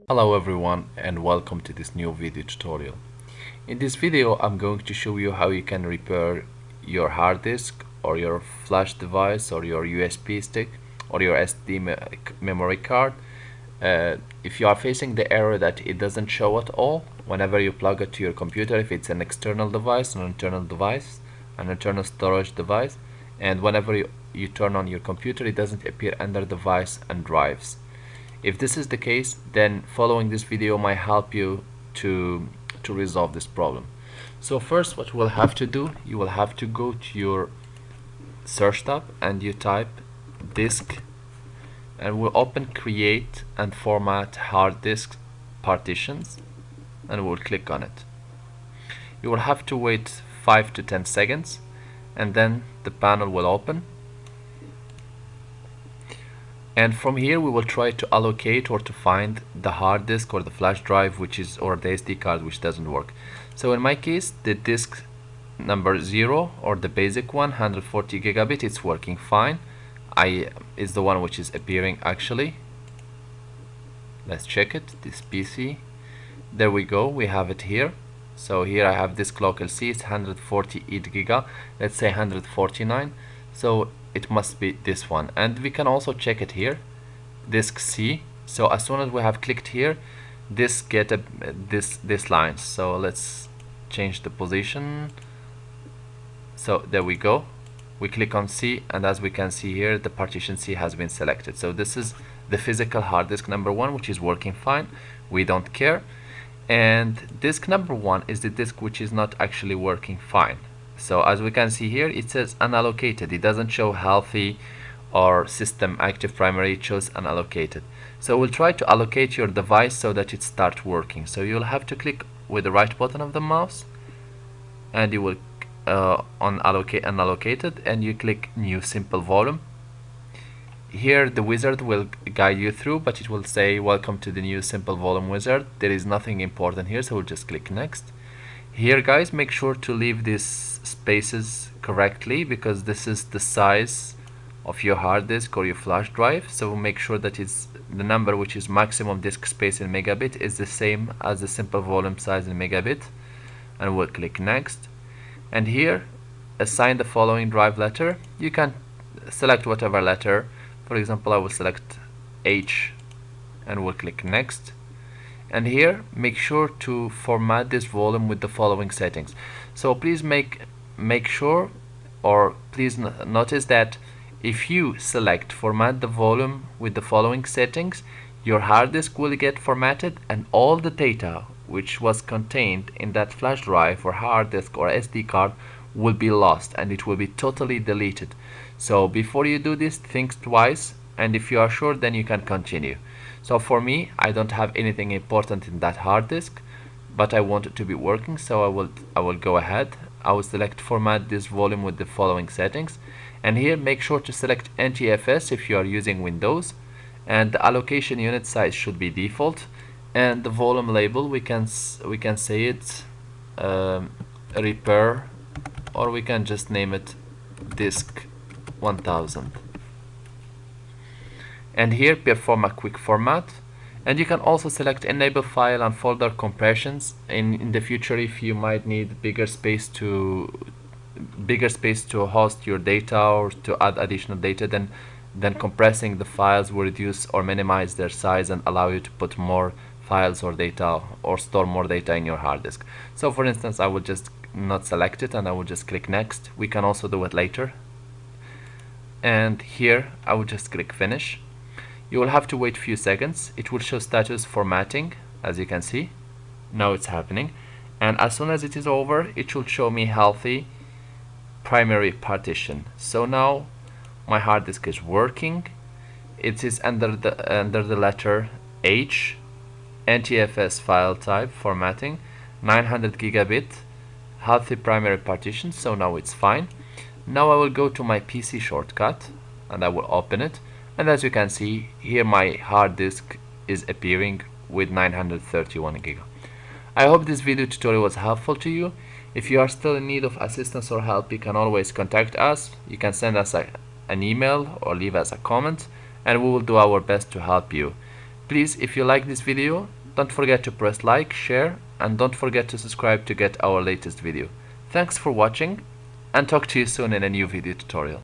Hello everyone and welcome to this new video tutorial. In this video I'm going to show you how you can repair your hard disk or your flash device or your USB stick or your memory card if you are facing the error that it doesn't show at all whenever you plug it to your computer, if it's an external device, an internal storage device, and whenever you turn on your computer it doesn't appear under device and drives. If this is the case, then following this video might help you to resolve this problem. So first what we'll have to do, you will have to go to your search tab and you type disk, and we'll open create and format hard disk partitions, and we'll click on it. You will have to wait 5 to 10 seconds and then the panel will open. And from here we will try to allocate or to find the hard disk or the flash drive or the SD card which doesn't work. So in my case the disk number 0 or the basic one, 140 gigabit, it's working fine. Is the one which is appearing actually. Let's check it, this PC. There we go, we have it here. So here I have disk local C, it's 148 giga, let's say 149. So it must be this one, and we can also check it here, disk C. So as soon as we have clicked here, this get this line. So let's change the position. So there we go, we click on C, and as we can see here the partition C has been selected. So this is the physical hard disk number 1 which is working fine, we don't care. And disk number 1 is the disk which is not actually working fine. So as we can see here, it says unallocated. It doesn't show healthy or system active primary, it shows unallocated. So we'll try to allocate your device so that it starts working. So you'll have to click with the right button of the mouse and you will on allocate unallocated, and you click new simple volume. Here the wizard will guide you through, but it will say welcome to the new simple volume wizard. There is nothing important here, so we'll just click next. Here guys, make sure to leave these spaces correctly because this is the size of your hard disk or your flash drive. So make sure that it's the number which is maximum disk space in megabit is the same as the simple volume size in megabit, and we'll click next. And here assign the following drive letter. You can select whatever letter. For example, I will select H and we'll click next. And here make sure to format this volume with the following settings. So please make sure, or please notice that if you select format the volume with the following settings, your hard disk will get formatted and all the data which was contained in that flash drive or hard disk or SD card will be lost and it will be totally deleted. So before you do this, think twice, and if you are sure, then you can continue. So for me, I don't have anything important in that hard disk, but I want it to be working, so I will go ahead. I will select format this volume with the following settings, and here make sure to select NTFS if you are using Windows, and the allocation unit size should be default, and the volume label we can say it repair, or we can just name it disk 1000. And here perform a quick format, and you can also select enable file and folder compressions in the future if you might need bigger space to host your data or to add additional data. Then compressing the files will reduce or minimize their size and allow you to put more files or data or store more data in your hard disk. So for instance, I will just not select it and I will just click next. We can also do it later, and here I will just click finish. You will have to wait a few seconds. It will show status formatting, as you can see. Now it's happening, and as soon as it is over, it should show me healthy primary partition. So now my hard disk is working. It is under the letter H, NTFS file type formatting, 900 gigabit, healthy primary partition. So now it's fine. Now I will go to my PC shortcut and I will open it. And as you can see here, my hard disk is appearing with 931 giga. I hope this video tutorial was helpful to you. If you are still in need of assistance or help, you can always contact us. You can send us an email or leave us a comment, and we will do our best to help you. Please, if you like this video, don't forget to press like, share, and don't forget to subscribe to get our latest video. Thanks for watching, and talk to you soon in a new video tutorial.